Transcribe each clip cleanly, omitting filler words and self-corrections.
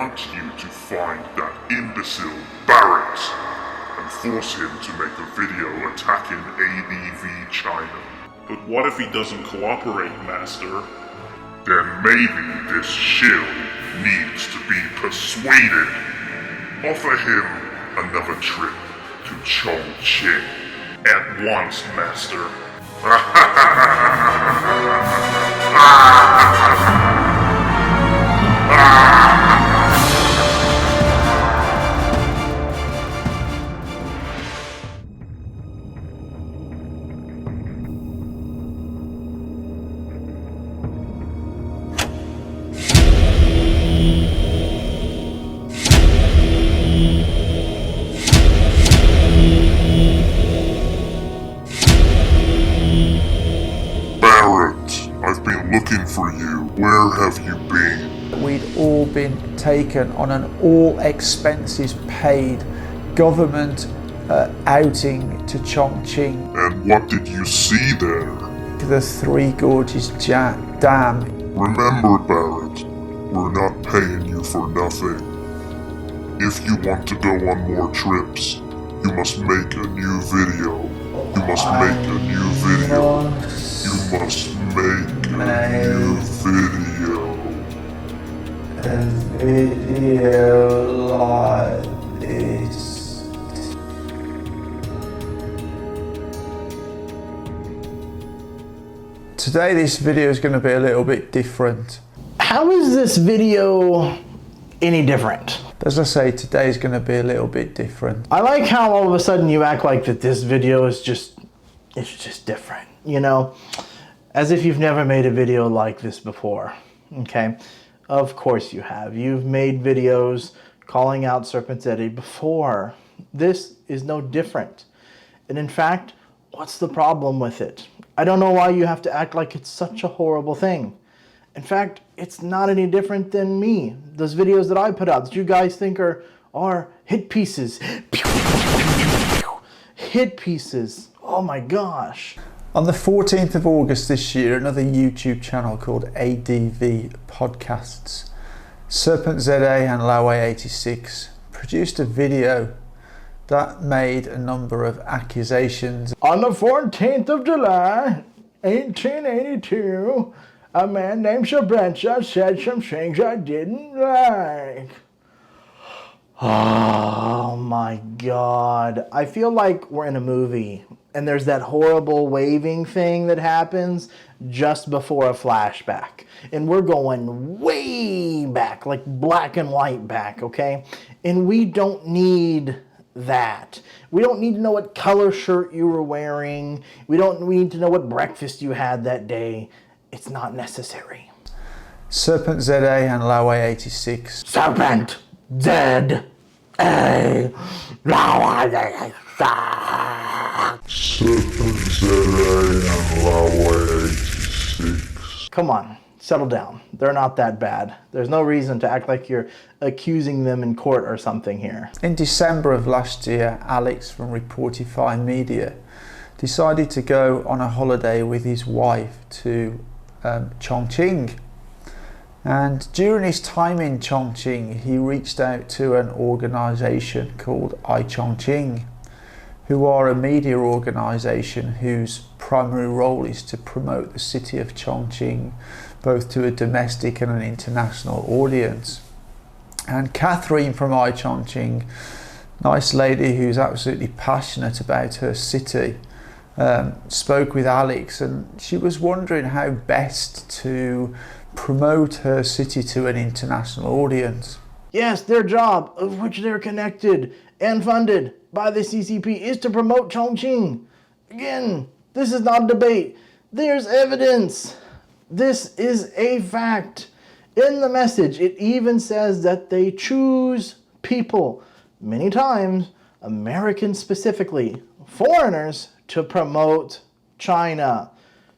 want you to find that imbecile Barrett and force him to make a video attacking ADV China. But what if he doesn't cooperate, Master? Then maybe this Shill needs to be persuaded. Offer him another trip to Chongqing at once, Master. I've been looking for you. Where have you been? We'd all been taken on an all expenses paid government outing to Chongqing. And what did you see there? The Three Gorges Dam. Remember, Barrett, we're not paying you for nothing. If you want to go on more trips, you must make a new video. You must make a new video. You must make a new video. A video like this. Today this video is going to be a little bit different. How is this video any different? As I say, today is going to be a little bit different. I like how all of a sudden you act like that this video is just different, you know? As if you've never made a video like this before, okay? Of course you have. You've made videos calling out Serpent Zeddy before. This is no different. And in fact, what's the problem with it? I don't know why you have to act like it's such a horrible thing. In fact, it's not any different than me. Those videos that I put out that you guys think are hit pieces. Hit pieces. Oh my gosh. On the 14th of August this year, another YouTube channel called ADV Podcasts, Serpent ZA and Laway86 produced a video that made a number of accusations. On the 14th of July, 1882, a man named Shabrenza said some things I didn't like. Oh my God. I feel like we're in a movie and there's that horrible waving thing that happens just before a flashback. And we're going way back, like black and white back, okay? And we don't need that. We don't need to know what color shirt you were wearing. We don't need to know what breakfast you had that day. It's not necessary. Serpent ZA and Laway86. Serpent ZA Laway86. Serpent ZA and Laway86. Come on, settle down. They're not that bad. There's no reason to act like you're accusing them in court or something here. In December of last year, Alex from Reportify Media decided to go on a holiday with his wife to Chongqing. And during his time in Chongqing, he reached out to an organisation called iChongqing, who are a media organisation whose primary role is to promote the city of Chongqing both to a domestic and an international audience. And Catherine from iChongqing, nice lady who's absolutely passionate about her city, spoke with Alex, and she was wondering how best to promote her city to an international audience. Yes, their job, of which they're connected and funded by the CCP, is to promote Chongqing. Again, this is not a debate. There's evidence. This is a fact. In the message, it even says that they choose people, many times, Americans specifically, foreigners, to promote China,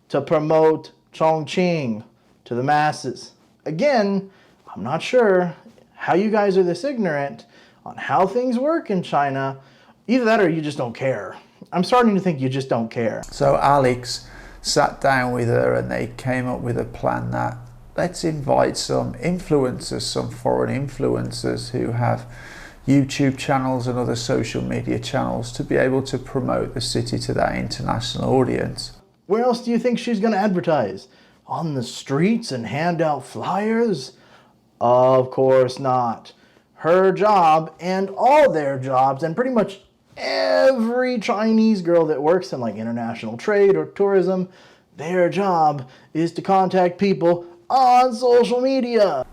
to promote Chongqing to the masses. Again, I'm not sure how you guys are this ignorant on how things work in China. Either that or you just don't care. I'm starting to think you just don't care. So Alex sat down with her and they came up with a plan that let's invite some influencers, some foreign influencers who have YouTube channels and other social media channels to be able to promote the city to that international audience. Where else do you think she's going to advertise? On the streets and hand out flyers? Of course not. Her job and all their jobs, and pretty much every Chinese girl that works in like international trade or tourism, their job is to contact people on social media.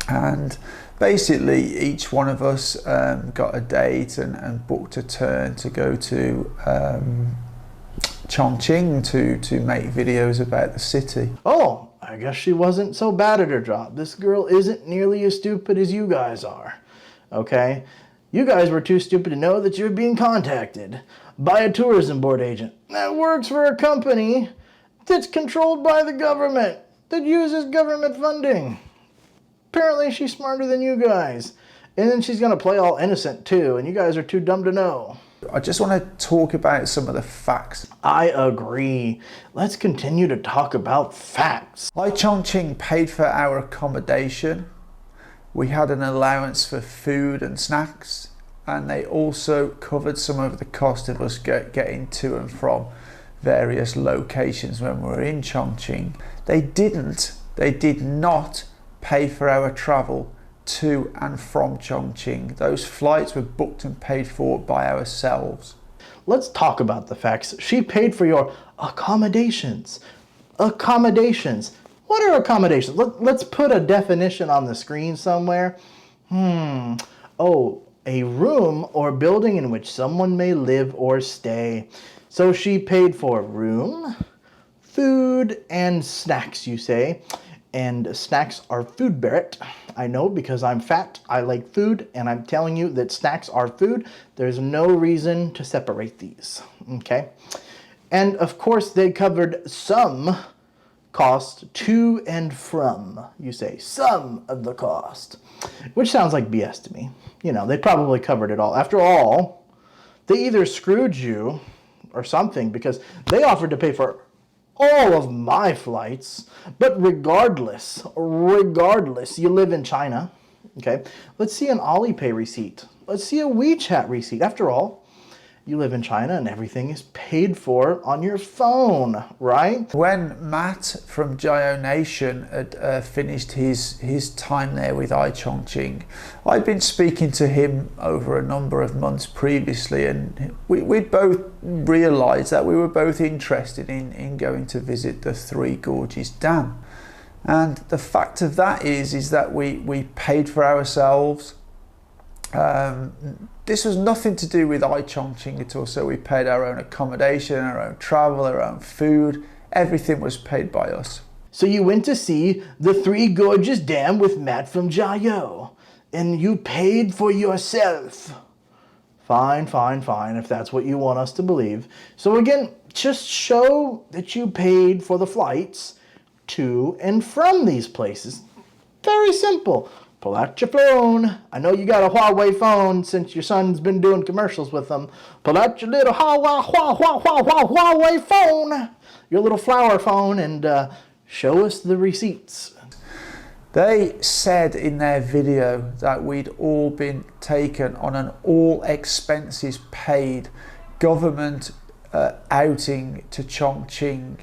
And basically each one of us got a date and booked a turn to go to Chongqing to make videos about the city. Oh, I guess she wasn't so bad at her job. This girl isn't nearly as stupid as you guys are. Okay? You guys were too stupid to know that you were being contacted by a tourism board agent that works for a company that's controlled by the government, that uses government funding. Apparently she's smarter than you guys. And then she's going to play all innocent too, and you guys are too dumb to know. I just want to talk about some of the facts. I agree. Let's continue to talk about facts. Chongqing paid for our accommodation. We had an allowance for food and snacks, and they also covered some of the cost of us getting to and from various locations when we were in Chongqing. They did not pay for our travel to and from Chongqing. Those flights were booked and paid for by ourselves. Let's talk about the facts. She paid for your accommodations. Accommodations. What are accommodations? Let's put a definition on the screen somewhere. Oh, a room or building in which someone may live or stay. So she paid for room, food, and snacks, you say. And snacks are food, Barrett. I know, because I'm fat, I like food, and I'm telling you that snacks are food. There's no reason to separate these, okay? And of course, they covered some cost to and from, you say, some of the cost, which sounds like BS to me. You know, they probably covered it all. After all, they either screwed you or something, because they offered to pay for all of my flights. But regardless, you live in China, okay? Let's see an Alipay receipt. Let's see a WeChat receipt. After all, you live in China and everything is paid for on your phone, right? When Matt from Jio Nation had finished his time there with Chongqing, I'd been speaking to him over a number of months previously, and we'd both realised that we were both interested in going to visit the Three Gorges Dam. And the fact of that is that we paid for ourselves. This was nothing to do with Chongqing at all, so we paid our own accommodation, our own travel, our own food. Everything was paid by us. So you went to see the Three Gorges Dam with Matt from Jio, and you paid for yourself. Fine, if that's what you want us to believe. So again, just show that you paid for the flights to and from these places. Very simple. Pull out your phone. I know you got a Huawei phone since your son's been doing commercials with them. Pull out your little Huawei phone, your little flower phone, and show us the receipts. They said in their video that we'd all been taken on an all expenses paid government outing to Chongqing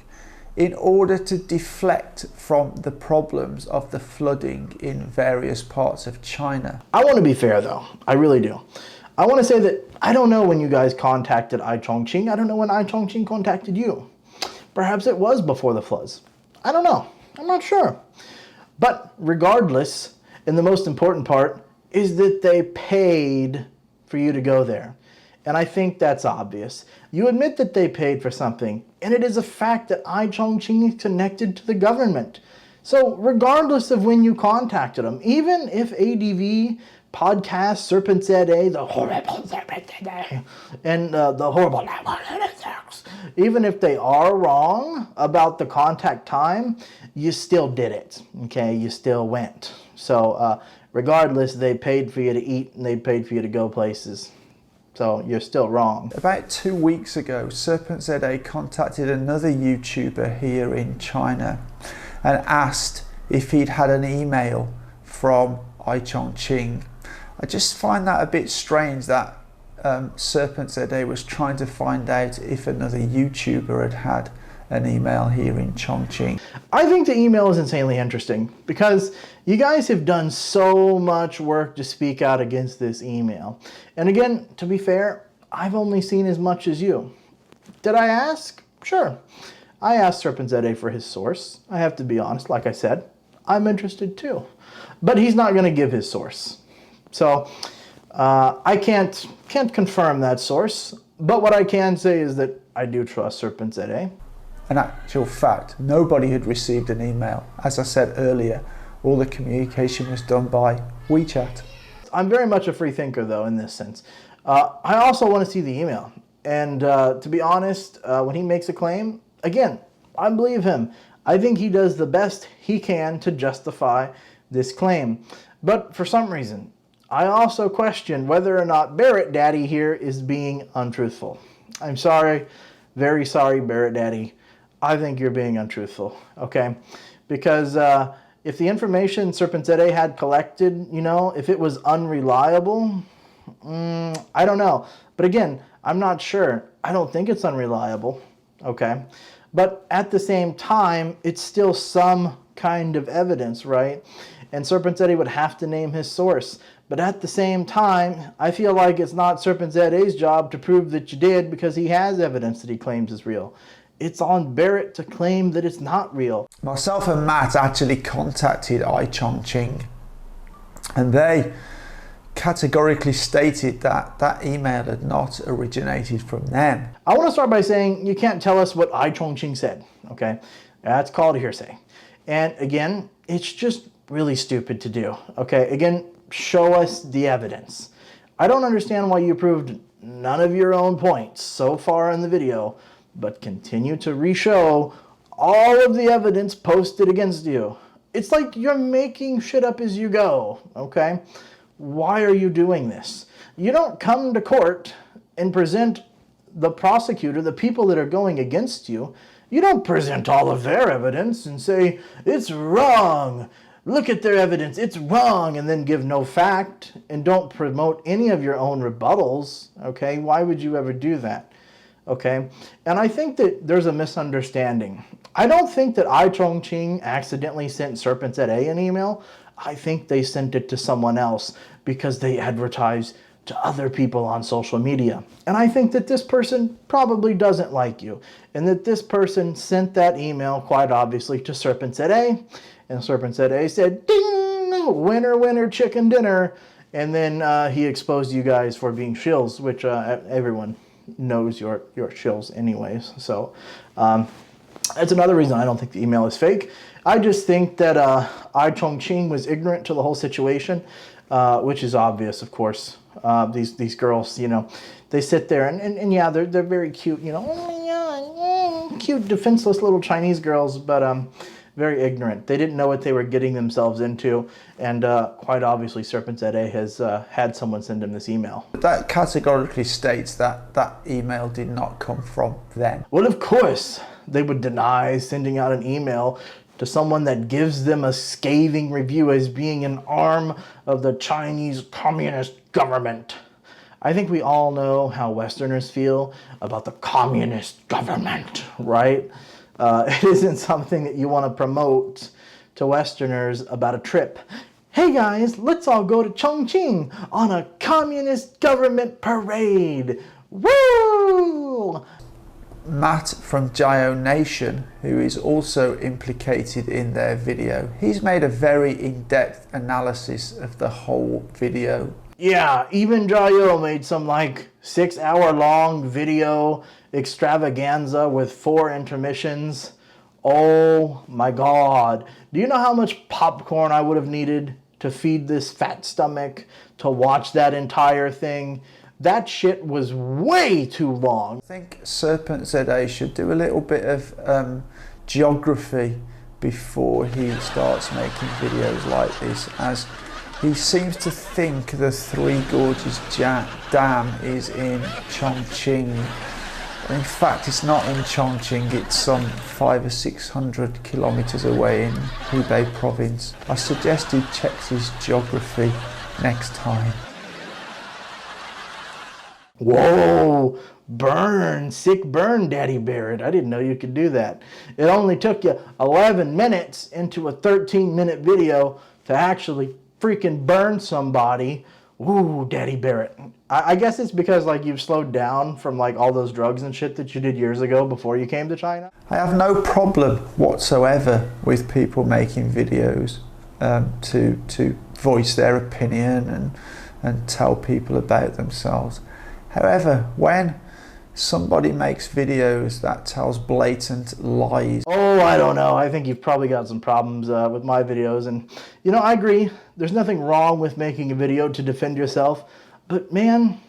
in order to deflect from the problems of the flooding in various parts of China. I want to be fair though, I really do. I want to say that I don't know when you guys contacted Chongqing. I don't know when Chongqing contacted you. Perhaps it was before the floods. I don't know, I'm not sure. But regardless, and the most important part is that they paid for you to go there. And I think that's obvious. You admit that they paid for something, and it is a fact that Chongqing is connected to the government. So regardless of when you contacted them, even if ADV, podcast, Serpent said the horrible and the horrible, even if they are wrong about the contact time, you still did it, okay? You still went. So regardless, they paid for you to eat and they paid for you to go places. So you're still wrong. About 2 weeks ago, Serpent ZA contacted another YouTuber here in China and asked if he'd had an email from I Chongqing. I just find that a bit strange that Serpent ZA was trying to find out if another YouTuber had had an email here in Chongqing. I think the email is insanely interesting because you guys have done so much work to speak out against this email. And again, to be fair, I've only seen as much as you. Did I ask? Sure. I asked Serpent ZA for his source. I have to be honest, like I said, I'm interested too. But he's not going to give his source. So I can't confirm that source. But what I can say is that I do trust Serpent ZA. In actual fact, nobody had received an email. As I said earlier, all the communication was done by WeChat. I'm very much a free thinker, though, in this sense. I also want to see the email. And to be honest, when he makes a claim, again, I believe him. I think he does the best he can to justify this claim. But for some reason, I also question whether or not Barrett Daddy here is being untruthful. I'm sorry, very sorry, Barrett Daddy. I think you're being untruthful, okay? Because if the information Serpent ZA had collected, if it was unreliable, I don't know. But again, I'm not sure. I don't think it's unreliable, okay? But at the same time, it's still some kind of evidence, right? And Serpent ZA would have to name his source. But at the same time, I feel like it's not Serpent ZA's job to prove that you did because he has evidence that he claims is real. It's on Barrett to claim that it's not real. Myself and Matt actually contacted I Chongqing, and they categorically stated that that email had not originated from them. I want to start by saying you can't tell us what I Chongqing said, okay? That's called hearsay. And again, it's just really stupid to do, okay? Again, show us the evidence. I don't understand why you proved none of your own points so far in the video, but continue to re-show all of the evidence posted against you. It's like you're making shit up as you go, okay? Why are you doing this? You don't come to court and present the prosecutor, the people that are going against you, you don't present all of their evidence and say, it's wrong, look at their evidence, it's wrong, and then give no fact and don't promote any of your own rebuttals, okay? Why would you ever do that? Okay, and I think that there's a misunderstanding. I don't think that I Chongqing accidentally sent Serpent ZA an email. I think they sent it to someone else because they advertised to other people on social media. And I think that this person probably doesn't like you, and that this person sent that email quite obviously to Serpent ZA, and Serpent ZA said, ding, winner, winner, chicken dinner, and then he exposed you guys for being shills, which everyone knows you're shills anyways. So that's another reason I don't think the email is fake. I just think that I Chongqing was ignorant to the whole situation, which is obvious, of course. These girls, they sit there and yeah, they're very cute, oh my God, cute, defenseless little Chinese girls, but very ignorant. They didn't know what they were getting themselves into, and quite obviously Serpent ZA has had someone send him this email. That categorically states that that email did not come from them. Well, of course, they would deny sending out an email to someone that gives them a scathing review as being an arm of the Chinese Communist government. I think we all know how Westerners feel about the Communist government, right? It isn't something that you want to promote to Westerners about a trip. Hey guys, let's all go to Chongqing on a communist government parade. Woo! Matt from Gio Nation, who is also implicated in their video, he's made a very in-depth analysis of the whole video. Yeah, even Jayo made some 6-hour-long video extravaganza with 4 intermissions. Oh my God. Do you know how much popcorn I would have needed to feed this fat stomach to watch that entire thing? That shit was way too long. I think Serpent ZA should do a little bit of geography before he starts making videos like this, as he seems to think the Three Gorges Dam is in Chongqing. In fact, it's not in Chongqing, it's some 500 or 600 kilometers away in Hubei province. I suggest he checks his geography next time. Whoa, burn, sick burn, Daddy Barrett. I didn't know you could do that. It only took you 11 minutes into a 13-minute video to actually freaking burn somebody. Ooh, Daddy Barrett. I guess it's because like you've slowed down from like all those drugs and shit that you did years ago before you came to China. I have no problem whatsoever with people making videos to voice their opinion and tell people about themselves. However, when somebody makes videos that tells blatant lies. Oh, I don't know. I think you've probably got some problems with my videos. And, you know, I agree. There's nothing wrong with making a video to defend yourself. But, man,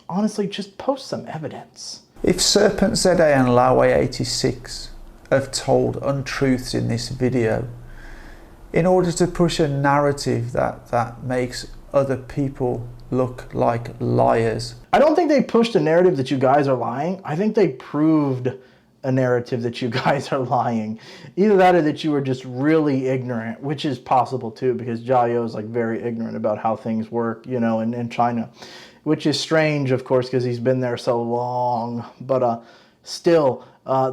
honestly, just post some evidence. If Serpent ZA and Laway86 have told untruths in this video, in order to push a narrative that makes other people look like liars. I don't think they pushed a narrative that you guys are lying. I think they proved a narrative that you guys are lying. Either that or that you were just really ignorant, which is possible too, because Jiao is like very ignorant about how things work, you know, in China, which is strange, of course, because he's been there so long. But still,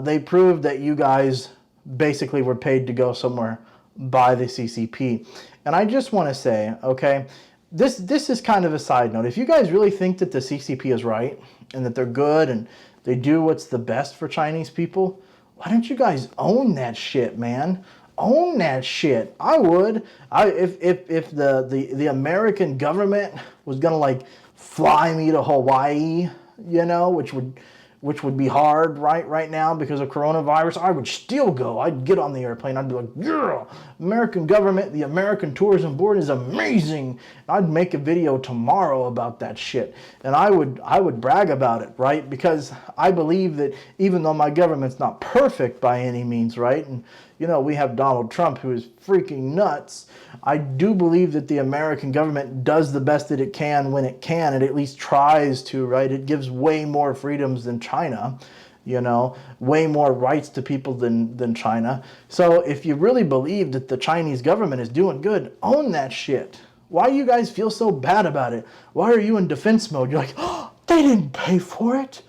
they proved that you guys basically were paid to go somewhere by the CCP. And I just want to say, okay, this is kind of a side note. If you guys really think that the CCP is right and that they're good and they do what's the best for Chinese people, why don't you guys own that shit, man? Own that shit. I would. If the American government was gonna like fly me to Hawaii, you know, which would be hard right now because of coronavirus, I would still go. I'd get on the airplane. I'd be like, yeah, American government, the American Tourism Board is amazing. I'd make a video tomorrow about that shit. And I would brag about it, right? Because I believe that even though my government's not perfect by any means, right? And, you know, we have Donald Trump who is freaking nuts. I do believe that the American government does the best that it can when it can. It at least tries to, right? It gives way more freedoms than China, you know, way more rights to people than China. So if you really believe that the Chinese government is doing good, own that shit. Why do you guys feel so bad about it? Why are you in defense mode? You're like, oh, they didn't pay for it.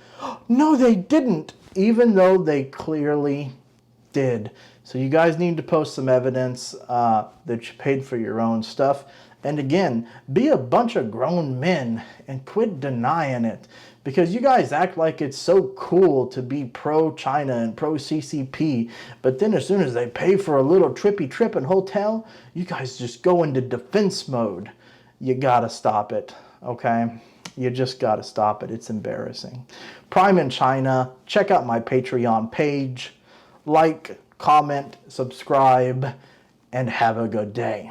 No, they didn't, even though they clearly did. So you guys need to post some evidence that you paid for your own stuff. And again, be a bunch of grown men and quit denying it. Because you guys act like it's so cool to be pro-China and pro-CCP. But then as soon as they pay for a little trippy trip and hotel, you guys just go into defense mode. You gotta stop it, okay? You just gotta stop it. It's embarrassing. Prime in China, check out my Patreon page. Like, comment, subscribe, and have a good day.